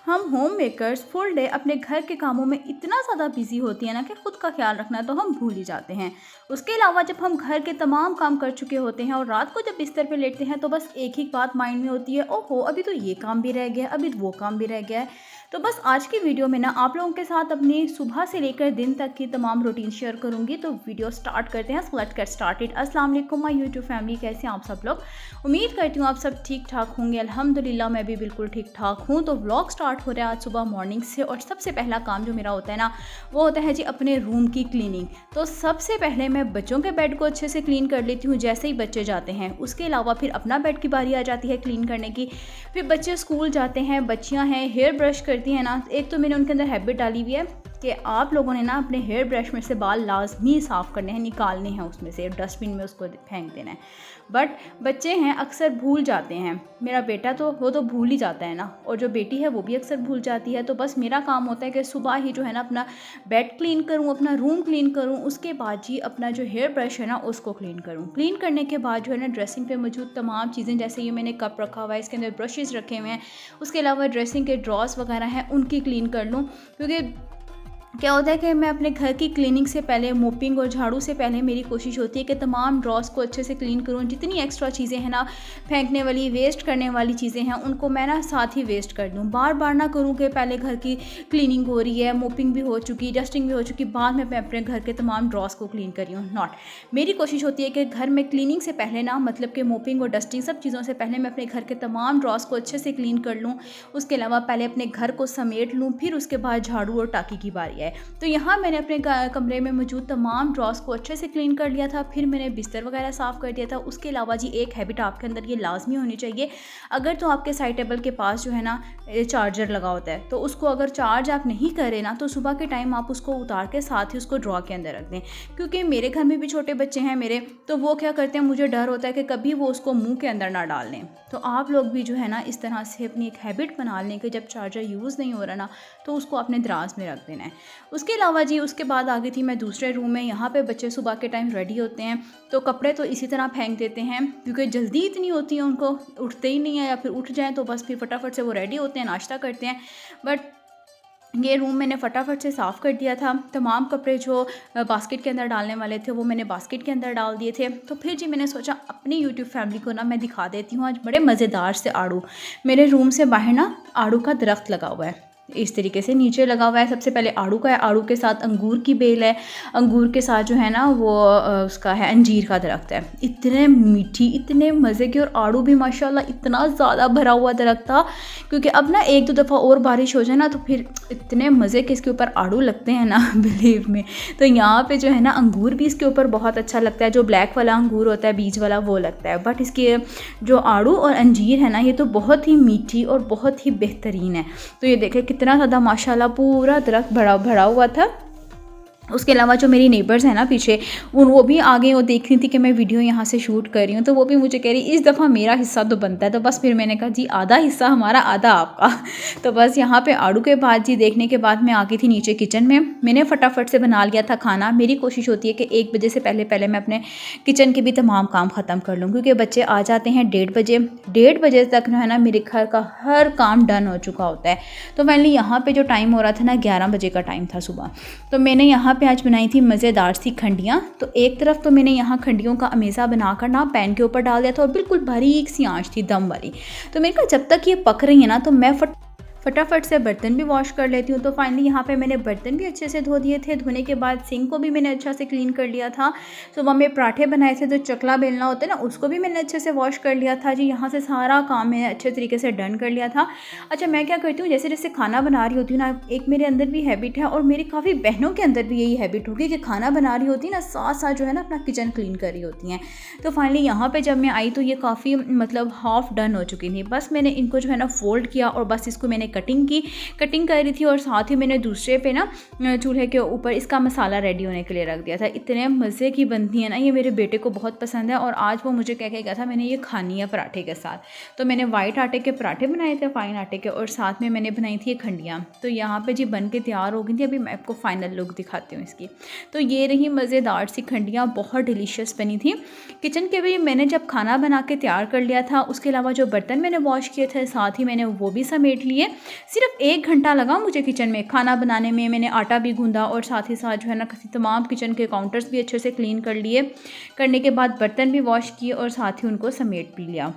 हम home makers full day अपने घर के कामों में इतना ज़्यादा बिजी होती है ना कि खुद का ख्याल रखना तो हम भूल ही जाते हैं। उसके अलावा जब हम घर के तमाम काम कर चुके होते हैं और रात को जब बिस्तर पे लेटते हैं तो बस एक ही बात माइंड में होती है, ओहो अभी तो ये काम भी रह गया है, अभी वो काम भी रह गया है। तो बस आज की वीडियो में ना आप लोगों के साथ अपनी सुबह से लेकर दिन तक की तमाम रूटीन शेयर करूंगी। तो वीडियो स्टार्ट करते हैं। So let's get started. अस्सलाम वालेकुम माय यूट्यूब फैमिली, कैसे हैं आप सब लोग। उम्मीद करती हूँ आप सब ठीक ठाक होंगे। अल्हम्दुलिल्लाह मैं भी बिल्कुल ठीक ठाक हूँ। तो व्लॉग स्टार्ट हो रहा है आज सुबह मॉर्निंग से और सबसे पहला काम जो मेरा होता है ना वो होता है जी अपने रूम की क्लीनिंग। तो सबसे पहले मैं बच्चों के बेड को अच्छे से क्लीन कर लेती हूँ जैसे ही बच्चे जाते हैं। उसके अलावा फिर अपना बेड की बारी आ जाती है क्लीन करने की। फिर बच्चे स्कूल जाते हैं, बच्चियाँ हैं हेयर ब्रश करती हैं ना, एक तो मैंने उनके अंदर हैबिट डाली हुई है कि आप लोगों ने ना अपने हेयर ब्रश में से बाल लाजमी साफ़ करने हैं, निकालने हैं, उसमें से डस्टबिन में उसको फेंक देना है। बट बच्चे हैं अक्सर भूल जाते हैं। मेरा बेटा तो वो तो भूल ही जाता है ना, और जो बेटी है वो भी अक्सर भूल जाती है। तो बस मेरा काम होता है कि सुबह ही जो है ना अपना बेड क्लीन करूँ, अपना रूम क्लीन करूँ, उसके बाद जी अपना जो हेयर ब्रश है ना उसको क्लीन करूँ। क्लीन करने के बाद जो है ना ड्रेसिंग पे मौजूद तमाम चीज़ें, जैसे ये मैंने कप रखा हुआ है, इसके अंदर ब्रशेज़ रखे हुए हैं, उसके अलावा ड्रेसिंग के ड्रॉर्स वगैरह हैं उनकी क्लीन कर लूँ। क्योंकि क्या होता है कि मैं अपने घर की क्लीनिंग से पहले, मोपिंग और झाड़ू से पहले मेरी कोशिश होती है कि तमाम ड्रॉर्स को अच्छे से क्लीन करूँ। जितनी एक्स्ट्रा चीज़ें हैं ना, फेंकने वाली, वेस्ट करने वाली चीज़ें हैं, उनको मैं ना साथ ही वेस्ट कर दूँ। बार बार ना करूँ कि पहले घर की क्लीनिंग हो रही है, मोपिंग भी हो चुकी, डस्टिंग भी हो चुकी, बाद में मैं अपने घर के तमाम ड्रॉर्स को क्लीन कर रही हूँ। नॉट, मेरी कोशिश होती है कि घर में क्लीनिंग से पहले ना, मतलब कि मोपिंग और डस्टिंग सब चीज़ों से पहले मैं अपने घर के तमाम ड्रॉर्स को अच्छे से क्लीन कर लूँ। उसके अलावा पहले अपने घर को समेट लूँ, फिर उसके बाद झाड़ू और टाकी की बारी आए। तो यहाँ मैंने अपने कमरे में मौजूद तमाम ड्रॉर्स को अच्छे से क्लीन कर लिया था। फिर मैंने बिस्तर वगैरह साफ़ कर दिया था। उसके अलावा जी एक हैबिट आपके अंदर ये लाजमी होनी चाहिए, अगर तो आपके साइड टेबल के पास जो है ना चार्जर लगा होता है, तो उसको अगर चार्ज आप नहीं करें ना तो सुबह के टाइम आप उसको उतार के साथ ही उसको ड्रॉ के अंदर रख दें। क्योंकि मेरे घर में भी छोटे बच्चे हैं मेरे, तो वो क्या करते हैं, मुझे डर होता है कि कभी वो उसको मुँह के अंदर ना डाल लें। तो आप लोग भी जो है ना इस तरह से अपनी एक हैबिट बना लें कि जब चार्जर यूज़ नहीं हो रहा ना तो उसको अपने दराज में रख देना है। उसके अलावा जी उसके बाद आ गई थी मैं दूसरे रूम में। यहाँ पे बच्चे सुबह के टाइम रेडी होते हैं तो कपड़े तो इसी तरह फेंक देते हैं, क्योंकि जल्दी इतनी होती है उनको, उठते ही नहीं है, या फिर उठ जाएं तो बस फिर फटाफट से वो रेडी होते हैं, नाश्ता करते हैं। बट ये रूम मैंने फटाफट से साफ़ कर दिया था। तमाम कपड़े जो बास्केट के अंदर डालने वाले थे वो मैंने बास्केट के अंदर डाल दिए थे। तो फिर जी मैंने सोचा अपनी यूट्यूब फैमिली को ना मैं दिखा देती हूँ आज बड़े मज़ेदार से आड़ू। मेरे रूम से बाहर ना आड़ू का दरख्त लगा हुआ है, इस तरीके से नीचे लगा हुआ है। सबसे पहले आड़ू का है, आड़ू के साथ अंगूर की बेल है, अंगूर के साथ जो है ना वो उसका है अंजीर का दरख्त है। इतने मीठी, इतने मज़े की, और आड़ू भी माशाल्लाह इतना ज़्यादा भरा हुआ दरख्त था। क्योंकि अब ना एक दो दफ़ा और बारिश हो जाए ना तो फिर इतने मज़े के इसके ऊपर आड़ू लगते हैं ना बिलीव में। तो यहाँ पे जो है ना अंगूर भी इसके ऊपर बहुत अच्छा लगता है, जो ब्लैक वाला अंगूर होता है बीज वाला वो लगता है। बट इसके जो आड़ू और अंजीर है ना ये तो बहुत ही मीठी और बहुत ही बेहतरीन है। तो ये देखें कितना ज़्यादा माशाल्लाह पूरा दरख्त भरा हुआ था। उसके अलावा जो मेरी नेबर्स हैं ना पीछे, वो भी आ गए, वो देख रही थी कि मैं वीडियो यहाँ से शूट कर रही हूँ। तो वो भी मुझे कह रही इस दफ़ा मेरा हिस्सा तो बनता है। तो बस फिर मैंने कहा जी आधा हिस्सा हमारा आधा आपका। तो बस यहाँ पे आड़ू के बाद जी देखने के बाद मैं आ गई थी नीचे किचन में। मैंने फटाफट से बना लिया था खाना। मेरी कोशिश होती है कि 1 बजे से पहले मैं अपने किचन के भी तमाम काम ख़त्म कर लूँ, क्योंकि बच्चे आ जाते हैं 1:30 बजे। 1:30 बजे तक जो है ना मेरे घर का हर काम डन हो चुका होता है। तो फाइनली यहाँ पर जो टाइम हो रहा था ना 11 बजे का टाइम था सुबह। तो मैंने यहाँ पे आज बनाई थी मज़ेदार सी खंडियाँ। तो एक तरफ तो मैंने यहाँ खंडियों का अमेज़ा बनाकर ना पैन के ऊपर डाल दिया था और बिल्कुल बारीक सी आंच थी दम वाली। तो मैंने कहा जब तक ये पक रही है ना तो मैं फटाफट से बर्तन भी वॉश कर लेती हूँ। तो फाइनली यहाँ पे मैंने बर्तन भी अच्छे से धो दिए थे। धोने के बाद सिंक को भी मैंने अच्छा से क्लीन कर लिया था। सुबह में पराठे बनाए थे, जो चकला बेलना होता है ना उसको भी मैंने अच्छे से वॉश कर लिया था जी। यहाँ से सारा काम मैंने अच्छे तरीके से डन कर लिया था। अच्छा, मैं क्या करती हूँ, जैसे जैसे खाना बना रही होती हूँ ना, एक मेरे अंदर भी हैबिट है और मेरी काफ़ी बहनों के अंदर भी यही हैबिट होगी कि खाना बना रही होती है ना साथ साथ जो है ना अपना किचन क्लीन कर रही होती हैं। तो फाइनली यहाँ पर जब मैं आई तो ये काफ़ी मतलब हाफ डन हो चुकी थी। बस मैंने इनको जो है ना फोल्ड किया और बस इसको मैंने कटिंग कर रही थी, और साथ ही मैंने दूसरे पे ना चूल्हे के ऊपर इसका मसाला रेडी होने के लिए रख दिया था। इतने मज़े की बनती है ना, ये मेरे बेटे को बहुत पसंद है और आज वो मुझे कह के गया था मैंने ये खानी है पराठे के साथ। तो मैंने वाइट आटे के पराठे बनाए थे, फाइन आटे के, और साथ में मैंने बनाई थी ये खंडियाँ। तो यहाँ पे जी बन के तैयार हो गई थी। अभी मैं आपको फाइनल लुक दिखाती हूँ इसकी। तो ये रही मज़ेदार सी खंडियाँ, बहुत डिलीशियस बनी थी। किचन के भी मैंने जब खाना बना के तैयार कर लिया था, उसके अलावा जो बर्तन मैंने वॉश किए थे साथ ही मैंने वो भी समेट लिए। सिर्फ 1 घंटा लगा मुझे किचन में खाना बनाने में। मैंने आटा भी गूँधा और साथ ही साथ जो है ना तमाम किचन के काउंटर्स भी अच्छे से क्लीन कर लिए। करने के बाद बर्तन भी वॉश किए और साथ ही उनको समेट भी लिया।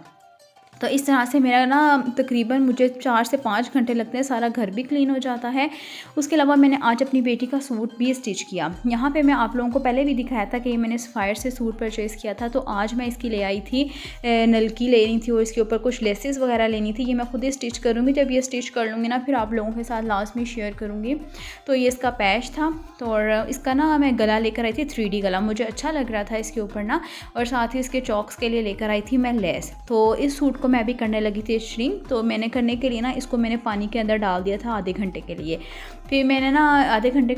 तो इस तरह से मेरा ना तकरीबन मुझे 4 से 5 घंटे लगते हैं, सारा घर भी क्लीन हो जाता है। उसके अलावा मैंने आज अपनी बेटी का सूट भी स्टिच किया। यहाँ पे मैं आप लोगों को पहले भी दिखाया था कि मैंने सफ़ायर से सूट परचेज़ किया था। तो आज मैं इसकी ले आई थी, नलकी लेनी थी और इसके ऊपर कुछ लेसेस वगैरह लेनी थी। ये मैं खुद ही स्टिच करूँगी। जब ये स्टिच कर लूँगी ना फिर आप लोगों के साथ लास्ट में शेयर करूँगी। तो ये इसका पैच था। तो और इसका ना मैं गला लेकर आई थी 3D गला, मुझे अच्छा लग रहा था इसके ऊपर ना। और साथ ही इसके चॉक्स के लिए लेकर आई थी मैं लेस। तो इस सूट को मैं भी करने लगी थी श्रिंक। तो मैंने करने के लिए ना इसको मैंने पानी के अंदर डाल दिया था आधे घंटे के लिए। फिर मैंने ना आधे घंटे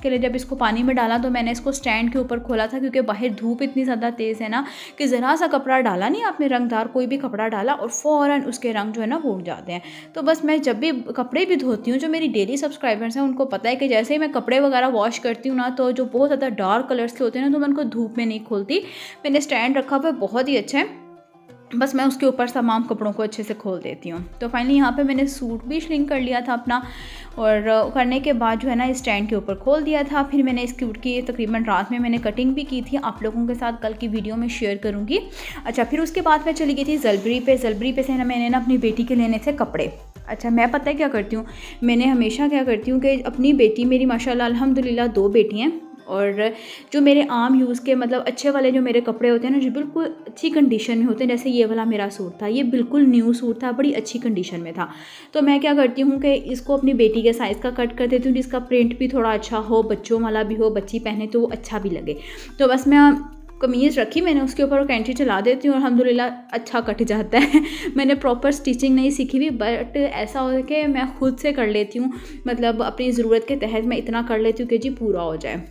के लिए जब इसको पानी में डाला तो मैंने इसको स्टैंड के ऊपर खोला था, क्योंकि बाहर धूप इतनी ज़्यादा तेज़ है ना कि ज़रा सा कपड़ा डाला नहीं आपने, रंगदार कोई भी कपड़ा डाला और फ़ौरन उसके रंग जो है ना वो उड़ जाते हैं। तो बस मैं जब भी कपड़े भी धोती हूँ, जो मेरी डेली सब्सक्राइबर्स हैं उनको पता है कि जैसे ही मैं कपड़े वगैरह वॉश करती हूँ ना, तो जो बहुत ज़्यादा डार्क कलर्स के होते हैं ना, तो मैं उनको धूप में नहीं खोलती। मैंने स्टैंड रखा हुआ है, बहुत ही अच्छा है। बस मैं उसके ऊपर तमाम कपड़ों को अच्छे से खोल देती हूँ। तो फाइनली यहाँ पे मैंने सूट भी श्रिंक कर लिया था अपना, और करने के बाद जो है ना स्टैंड के ऊपर खोल दिया था। फिर मैंने इस सूट की तकरीबन रात में मैंने कटिंग भी की थी, आप लोगों के साथ कल की वीडियो में शेयर करूँगी। अच्छा, फिर उसके बाद मैं चली गई थी जलबरी पे। जलबरी पे से ना मैंने ना अपनी बेटी के लेने थे कपड़े। अच्छा, मैं पता है क्या करती हूँ, मैंने हमेशा क्या करती हूँ कि अपनी बेटी, मेरी माशाल्लाह अल्हम्दुलिल्लाह 2 बेटी हैं, और जो मेरे आम यूज़ के मतलब अच्छे वाले जो मेरे कपड़े होते हैं ना, जो बिल्कुल अच्छी कंडीशन में होते हैं, जैसे ये वाला मेरा सूट था, ये बिल्कुल न्यू सूट था, बड़ी अच्छी कंडीशन में था। तो मैं क्या करती हूँ कि इसको अपनी बेटी के साइज़ का कट कर देती हूँ, जिसका प्रिंट भी थोड़ा अच्छा हो, बच्चों वाला भी हो, बच्ची पहने तो वो अच्छा भी लगे। तो बस मैं कमीज़ रखी मैंने, उसके ऊपर कैंची चला देती हूँ और अल्हम्दुलिल्लाह अच्छा कट जाता है। मैंने प्रॉपर स्टिचिंग नहीं सीखी हुई, बट ऐसा हो कि मैं खुद से कर लेती हूँ, मतलब अपनी ज़रूरत के तहत मैं इतना कर लेती हूँ कि जी पूरा हो जाए।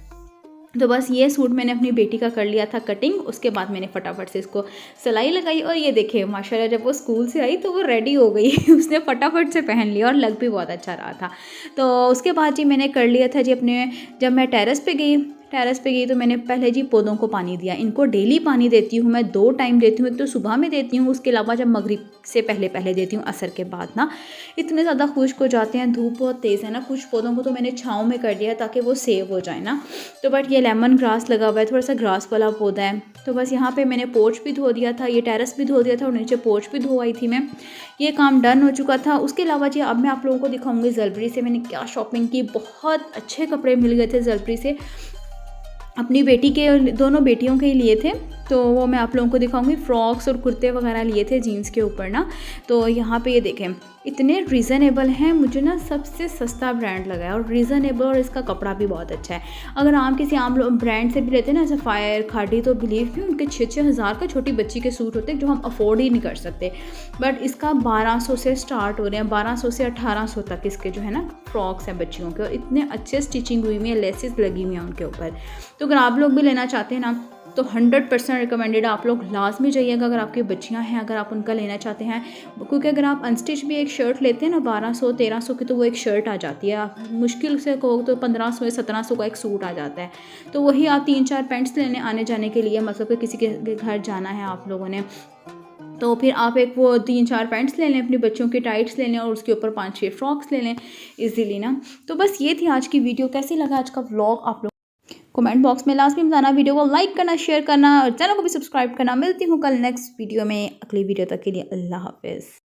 तो बस ये सूट मैंने अपनी बेटी का कर लिया था कटिंग। उसके बाद मैंने फटाफट से इसको सिलाई लगाई, और ये देखिए माशाल्लाह जब वो स्कूल से आई तो वो रेडी हो गई। उसने फटाफट से पहन लिया और लग भी बहुत अच्छा रहा था। तो उसके बाद जी मैंने कर लिया था जी अपने, जब मैं टेरेस पे गई तो मैंने पहले जी पौधों को पानी दिया। इनको डेली पानी देती हूँ मैं, 2 टाइम देती हूँ, एक तो सुबह में देती हूँ, उसके अलावा जब मगरिब से पहले देती हूँ, असर के बाद ना। इतने ज़्यादा खुश्क हो जाते हैं, धूप बहुत तेज़ है ना, कुछ पौधों को तो मैंने छाँव में कर दिया ताकि वो सेव हो जाए ना। तो बट ये लेमन ग्रास लगा हुआ है, थोड़ा सा ग्रास वाला पौधा है। तो बस यहाँ पे मैंने पोर्च भी धो दिया था, ये टेरेस भी धो दिया था और नीचे पोर्च भी धो आई थी मैं। ये काम डन हो चुका था। उसके अलावा जी अब मैं आप लोगों को दिखाऊंगी जलबरी से मैंने क्या शॉपिंग की। बहुत अच्छे कपड़े मिल गए थे जलबरी से, अपनी बेटी के और दोनों बेटियों के ही लिए थे। तो वो मैं आप लोगों को दिखाऊंगी। फ्रॉक्स और कुर्ते वगैरह लिए थे जीन्स के ऊपर ना। तो यहाँ पे ये देखें इतने रीज़नेबल हैं, मुझे ना सबसे सस्ता ब्रांड लगा है और रीज़नेबल, और इसका कपड़ा भी बहुत अच्छा है। अगर आम किसी आम ब्रांड से भी लेते हैं ना, जैसे फायर, खादी, तो बिलीव भी उनके 6-6 हज़ार का छोटी बच्ची के सूट होते हैं जो हम अफोर्ड ही नहीं कर सकते। बट इसका 1200 से स्टार्ट हो रहे हैं, 1200 से 1800 तक इसके जो है ना फ्रॉक्स हैं बच्चियों के, और इतने अच्छे स्टिचिंग हुई हुई है, लेसेस लगी हुई हैं उनके ऊपर। तो अगर आप लोग भी लेना चाहते हैं ना तो 100% रिकमेंडेड, आप लोग लाजमी जाइएगा अगर आपकी बच्चियां हैं, अगर आप उनका लेना चाहते हैं। क्योंकि अगर आप अनस्टिच भी एक शर्ट लेते हैं ना 1200-1300 की, तो वो एक शर्ट आ जाती है। आप मुश्किल से कहो तो 1500 या 1700 का एक सूट आ जाता है। तो वही आप 3-4 पैंट्स लेने आने जाने के लिए, मतलब कि किसी के घर जाना है आप लोगों ने, तो फिर आप एक वो 3-4 पैंट्स ले लें, अपनी बच्चों की टाइट्स ले लें और उसके ऊपर 5-6 फ्रॉक्स ले लें इजीली ना। तो बस ये थी आज की वीडियो। कैसी लगा आज का व्लॉग आप लोग कमेंट बॉक्स में लास्ट में बताना। वीडियो को लाइक करना, शेयर करना और चैनल को भी सब्सक्राइब करना। मिलती हूँ कल नेक्स्ट वीडियो में। अगली वीडियो तक के लिए अल्लाह हाफिज़।